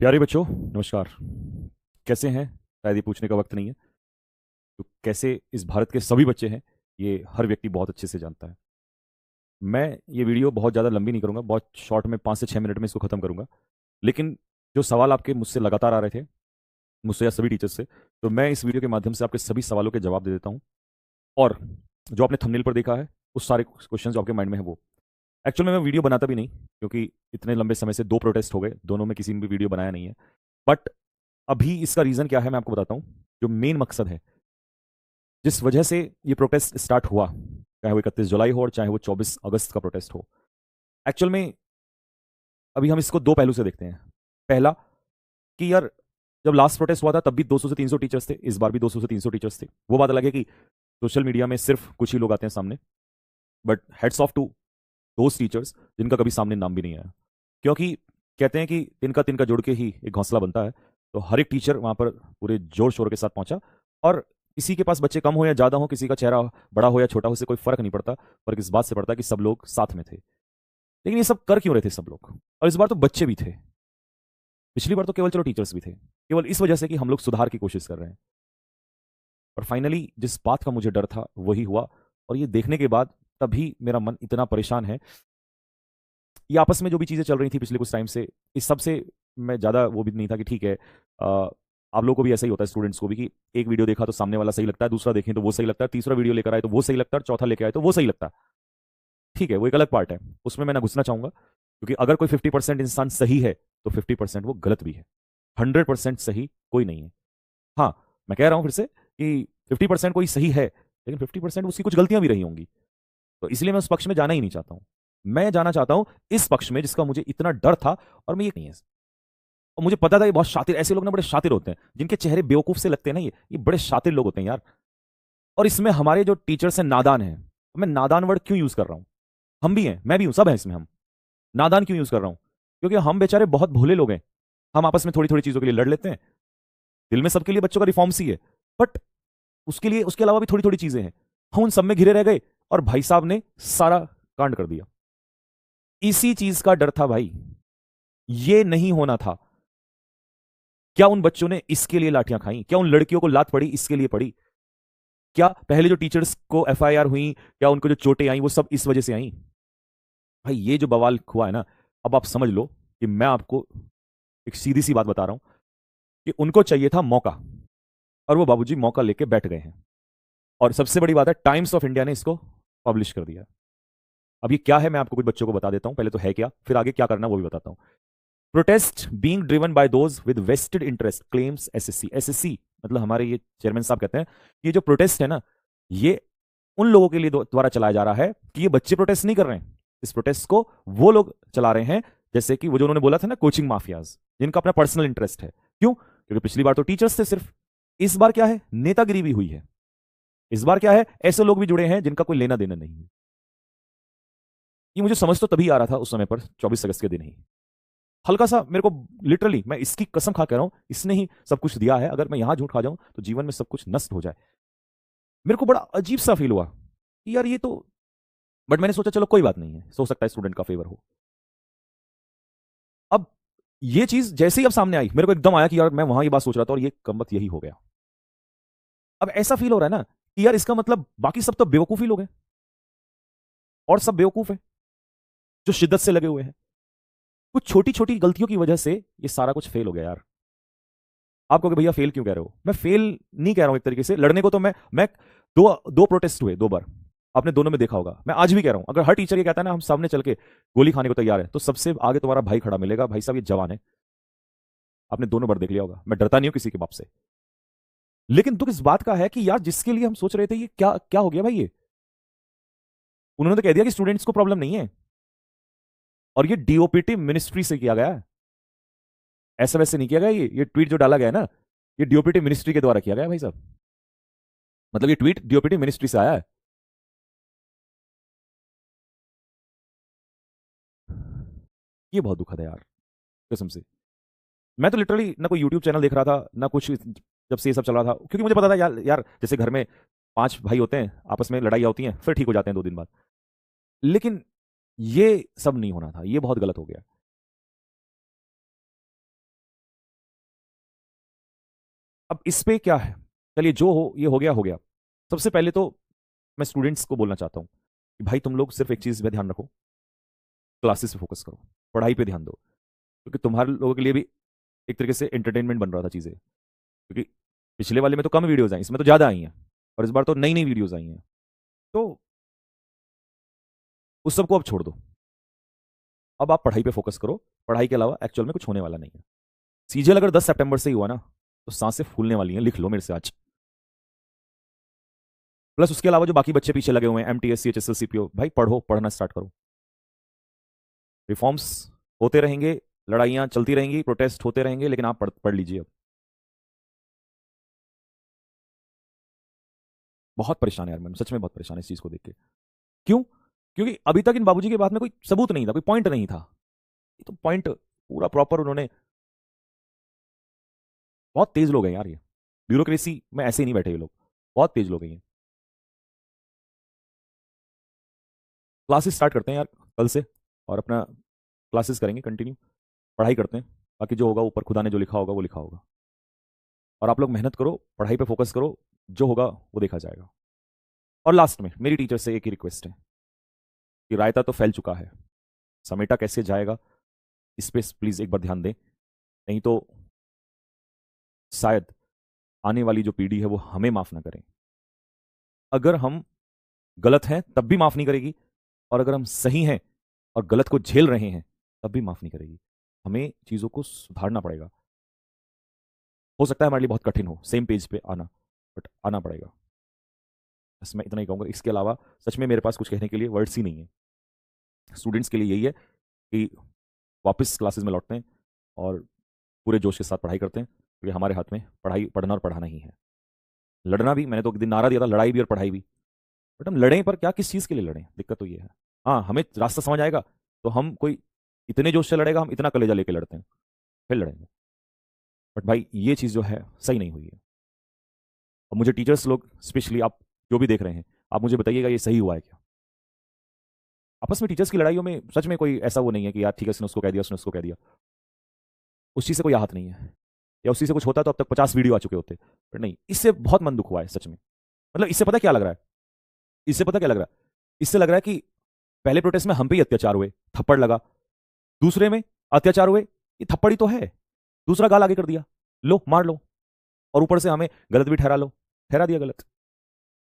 प्यारे बच्चों, नमस्कार। कैसे हैं? शायद ये पूछने का वक्त नहीं है। तो कैसे इस भारत के सभी बच्चे हैं, ये हर व्यक्ति बहुत अच्छे से जानता है। मैं ये वीडियो बहुत ज़्यादा लंबी नहीं करूँगा, बहुत शॉर्ट में 5 से 6 मिनट में इसको ख़त्म करूँगा। लेकिन जो सवाल आपके मुझसे लगातार आ रहे थे, मुझसे या सभी टीचर्स से, तो मैं इस वीडियो के माध्यम से आपके सभी सवालों के जवाब दे देता हूँ। और जो आपने थंबनेल पर देखा है, उस सारे क्वेश्चन जो आपके माइंड में है वो एक्चुअल में मैं वीडियो बनाता भी नहीं, क्योंकि इतने लंबे समय से 2 प्रोटेस्ट हो गए, दोनों में किसी ने भी वीडियो बनाया नहीं है। बट अभी इसका रीज़न क्या है मैं आपको बताता हूँ। जो मेन मकसद है, जिस वजह से ये प्रोटेस्ट स्टार्ट हुआ, चाहे वो 31 जुलाई हो और चाहे वो 24 अगस्त का प्रोटेस्ट हो, एक्चुअल में अभी हम इसको दो पहलू से देखते हैं। पहला, कि यार जब लास्ट प्रोटेस्ट हुआ था तब भी 200 से 300 टीचर्स थे, इस बार भी 200 से 300 टीचर्स थे। वो बात अलग है कि सोशल मीडिया में सिर्फ कुछ ही लोग आते हैं सामने, but heads off to those teachers जिनका कभी सामने नाम भी नहीं आया। क्योंकि कहते हैं कि तिनका तिनका जोड़ के ही एक घोंसला बनता है। तो हर एक टीचर वहां पर पूरे जोर शोर के साथ पहुंचा। और किसी के पास बच्चे कम हो या ज्यादा हो, किसी का चेहरा बड़ा हो या छोटा हो, उससे कोई फर्क नहीं पड़ता। फर्क इस बात से पड़ता है कि सब लोग साथ में थे। लेकिन ये सब कर क्यों रहे थे सब लोग? और इस बार तो बच्चे भी थे। पिछली बार तो केवल चलो टीचर्स भी थे, केवल इस वजह से कि हम लोग सुधार की कोशिश कर रहे हैं। और फाइनली जिस बात का मुझे डर था वही हुआ। और ये देखने के बाद तभी मेरा मन इतना परेशान है। ये आपस में जो भी चीज़ें चल रही थी पिछले कुछ टाइम से, इस सब से मैं ज़्यादा वो भी नहीं था कि ठीक है। आप लोगों को भी ऐसा ही होता है, स्टूडेंट्स को भी, कि एक वीडियो देखा तो सामने वाला सही लगता है, दूसरा देखें तो वो सही लगता है, तीसरा वीडियो लेकर आए तो वो सही लगता है, और चौथा लेकर आए तो वो सही लगता है। ठीक है, वो एक अलग पार्ट है, उसमें मैं ना घुसना चाहूंगा। क्योंकि अगर कोई 50% इंसान सही है तो 50% वो गलत भी है। 100% सही कोई नहीं है। हाँ, मैं कह रहा हूं फिर से कि 50% कोई सही है, लेकिन 50% उसकी कुछ गलतियां भी रही होंगी। तो इसलिए मैं उस पक्ष में जाना ही नहीं चाहता हूं। मैं जाना चाहता हूं इस पक्ष में जिसका मुझे इतना डर था। और मैं ये नहीं है, और मुझे पता था ये बहुत शातिर, ऐसे लोग ना बड़े शातिर होते हैं, जिनके चेहरे बेवकूफ से लगते हैं ना, ये बड़े शातिर लोग होते हैं यार। और इसमें हमारे जो टीचर्स हैं नादान हैं। मैं नादान वर्ड क्यों यूज कर रहा हूं? हम भी हैं, मैं भी हूं, सब है इसमें। हम नादान क्यों यूज कर रहा हूं? क्योंकि हम बेचारे बहुत भोले लोग हैं। हम आपस में थोड़ी थोड़ी चीजों के लिए लड़ लेते हैं। दिल में सबके लिए बच्चों का रिफॉर्म सी है, बट उसके लिए उसके अलावा भी थोड़ी थोड़ी चीजें हैं। हम उन सब में घिरे रह गए, और भाई साहब ने सारा कांड कर दिया। इसी चीज का डर था भाई, ये नहीं होना था। क्या उन बच्चों ने इसके लिए लाठियां खाई? क्या उन लड़कियों को लात पड़ी इसके लिए पड़ी? क्या पहले जो टीचर्स को एफआईआर हुई, क्या उनको जो चोटें आई वो सब इस वजह से आई? भाई ये जो बवाल हुआ है ना, अब आप समझ लो कि मैं आपको एक सीधी सी बात बता रहा हूं कि उनको चाहिए था मौका, और वो बाबूजी मौका लेके बैठ गए हैं। और सबसे बड़ी बात है, टाइम्स ऑफ इंडिया ने इसको पब्लिश कर दिया। अब ये क्या है मैं आपको कुछ बच्चों को बता देता हूं, पहले तो है क्या, फिर आगे क्या करना वो भी बताता हूं। Protest being driven by those with vested interest claims SSC. SSC मतलब हमारे ये चेयरमैन साहब कहते हैं कि ये जो प्रोटेस्ट है ना, ये उन लोगों के लिए द्वारा चलाया जा रहा है, कि ये बच्चे प्रोटेस्ट नहीं कर रहे हैं। इस प्रोटेस्ट को वो लोग चला रहे हैं, जैसे कि वो जो उन्होंने बोला था ना, कोचिंग माफियाज, जिनका अपना पर्सनल इंटरेस्ट है। क्यों? क्योंकि पिछली बार तो टीचर्स थे सिर्फ, इस बार क्या है, नेतागिरी भी हुई है। इस बार क्या है, ऐसे लोग भी जुड़े हैं जिनका कोई लेना देना नहीं है। ये मुझे समझ तो तभी आ रहा था उस समय पर, 24 अगस्त के दिन ही। हल्का सा मेरे को, लिटरली मैं इसकी कसम खा कह रहा हूं, इसने ही सब कुछ दिया है। अगर मैं यहां झूठ खा जाऊं तो जीवन में सब कुछ नष्ट हो जाए। मेरे को बड़ा अजीब सा फील हुआ कि यार ये तो, बट मैंने सोचा चलो कोई बात नहीं है, हो सकता है स्टूडेंट का फेवर हो। अब ये चीज जैसे ही अब सामने आई, मेरे को एकदम आया कि यार मैं वहां ये बात सोच रहा था और ये कमबख्त यही हो गया। अब ऐसा फील हो रहा है ना कि यार इसका मतलब बाकी सब तो बेवकूफी लोग हैं, और सब बेवकूफ है जो शिद्दत से लगे हुए हैं। कुछ छोटी छोटी गलतियों की वजह से ये सारा कुछ फेल हो गया यार। आप कहोगे भैया फेल क्यों कह रहे हो? मैं फेल नहीं कह रहा हूं एक तरीके से, लड़ने को तो मैं दो दो प्रोटेस्ट हुए 2 बार, आपने दोनों में देखा होगा। मैं आज भी कह रहा हूं, अगर हर टीचर ये कहता है ना हम सामने चल के गोली खाने को तैयार है, तो सबसे आगे तुम्हारा भाई खड़ा मिलेगा, भाई साहब ये जवान है। आपने दोनों बार देख लिया होगा, मैं डरता नहीं हूं किसी के बाप से। लेकिन दुख इस बात का है कि यार जिसके लिए हम सोच रहे थे, ये क्या क्या हो गया भाई ये? उन्होंने तो कह दिया कि स्टूडेंट्स को प्रॉब्लम नहीं है, और ये डीओपीटी मिनिस्ट्री से किया गया है। ऐसा वैसे नहीं किया गया। ये ट्वीट जो डाला गया है ना, ये डीओपीटी मिनिस्ट्री के द्वारा किया गया है भाई साहब। मतलब ये ट्वीट डीओपीटी मिनिस्ट्री से आया है। ये बहुत दुखद है यार, कसम से। मैं तो लिटरली ना कोई यूट्यूब चैनल देख रहा था ना कुछ, जब से ये सब चल रहा था, क्योंकि मुझे पता था यार यार जैसे घर में 5 भाई होते हैं, आपस में लड़ाई होती हैं, फिर ठीक हो जाते हैं 2 दिन बाद। लेकिन ये सब नहीं होना था, ये बहुत गलत हो गया। अब इस पे क्या है, चलिए जो हो ये हो गया हो गया। सबसे पहले तो मैं स्टूडेंट्स को बोलना चाहता हूँ कि भाई तुम लोग सिर्फ एक चीज़ पे ध्यान रखो, क्लासेस पे फोकस करो, पढ़ाई पे ध्यान दो, क्योंकि तुम्हारे लोगों के लिए भी एक तरीके से एंटरटेनमेंट बन रहा था चीज़ें, क्योंकि पिछले वाले में तो कम वीडियोज आई, इसमें तो ज़्यादा आई हैं, और इस बार तो नई नई वीडियोज आई हैं। तो उस सबको अब छोड़ दो, अब आप पढ़ाई पे फोकस करो। पढ़ाई के अलावा एक्चुअल में कुछ होने वाला नहीं है। सीजीएल अगर 10 सितंबर से ही हुआ ना, तो सांसें फूलने वाली हैं, लिख लो मेरे से आज। प्लस उसके अलावा जो बाकी बच्चे पीछे लगे हुए हैं, एमटीएस एचएसएल सीपीओ, भाई पढ़ो, पढ़ना स्टार्ट करो। रिफॉर्म्स होते रहेंगे, लड़ाइयां चलती रहेंगी, प्रोटेस्ट होते रहेंगे, लेकिन आप पढ़ लीजिए। अब बहुत परेशान है यार, मैं सच में बहुत परेशान है इस चीज को देख के। क्यों? क्योंकि अभी तक इन बाबूजी के बात में कोई सबूत नहीं था, कोई पॉइंट नहीं था। ये तो पॉइंट पूरा प्रॉपर उन्होंने, बहुत तेज लोग हैं यार ये, ब्यूरोक्रेसी में ऐसे ही नहीं बैठे ये लोग, बहुत तेज लोग हैं ये। क्लासेस स्टार्ट करते हैं यार कल से, और अपना क्लासेस करेंगे कंटिन्यू, पढ़ाई करते हैं। बाकी जो होगा ऊपर खुदा ने जो लिखा होगा वो लिखा होगा, और आप लोग मेहनत करो, पढ़ाई पे फोकस करो, जो होगा वो देखा जाएगा। और लास्ट में मेरी टीचर से एक ही रिक्वेस्ट है कि रायता तो फैल चुका है, समेटा कैसे जाएगा इस पे प्लीज एक बार ध्यान दें, नहीं तो शायद आने वाली जो पीढ़ी है वो हमें माफ ना करें। अगर हम गलत हैं तब भी माफ नहीं करेगी, और अगर हम सही हैं और गलत को झेल रहे हैं तब भी माफ नहीं करेगी। हमें चीजों को सुधारना पड़ेगा। हो सकता है हमारे लिए बहुत कठिन हो सेम पेज पे आना, बट आना पड़ेगा। बस मैं इतना ही कहूंगा, इसके अलावा सच में मेरे पास कुछ कहने के लिए वर्ड्स ही नहीं है। स्टूडेंट्स के लिए यही है कि वापस क्लासेस में लौटते हैं और पूरे जोश के साथ पढ़ाई करते हैं, क्योंकि हमारे हाथ में पढ़ाई, पढ़ना और पढ़ाना ही है। लड़ना भी, मैंने तो एक दिन नारा दिया था, लड़ाई भी और पढ़ाई भी। बट हम लड़ें पर क्या, किस चीज़ के लिए लड़ें, दिक्कत तो ये है। हाँ, हमें रास्ता समझ आएगा तो हम कोई इतने जोश से लड़ेगा, हम इतना कलेजा लेके लड़ते हैं, फिर लड़ेंगे। बट भाई ये चीज़ जो है सही नहीं हुई है। और मुझे टीचर्स लोग स्पेशली, आप जो भी देख रहे हैं, आप मुझे बताइएगा ये सही हुआ है क्या? आपस में टीचर्स की लड़ाइयों में सच में कोई ऐसा वो नहीं है कि यार ठीक है उसने उसको कह दिया, उसने उसको कह दिया, उस चीज़ से कोई आहत नहीं है। या उस चीज़ से कुछ होता तो अब तक 50 वीडियो आ चुके होते, पर नहीं, इससे बहुत मन दुख हुआ है सच में। मतलब इससे पता क्या लग रहा है, इससे पता क्या लग रहा है, इससे लग रहा है कि पहले प्रोटेस्ट में हम पे ही अत्याचार हुए, थप्पड़ लगा, दूसरे में अत्याचार हुए, ये थप्पड़ ही तो है, दूसरा गाल आगे कर दिया, लो मार लो, और ऊपर से हमें गलत भी ठहरा लो, ठहरा दिया गलत।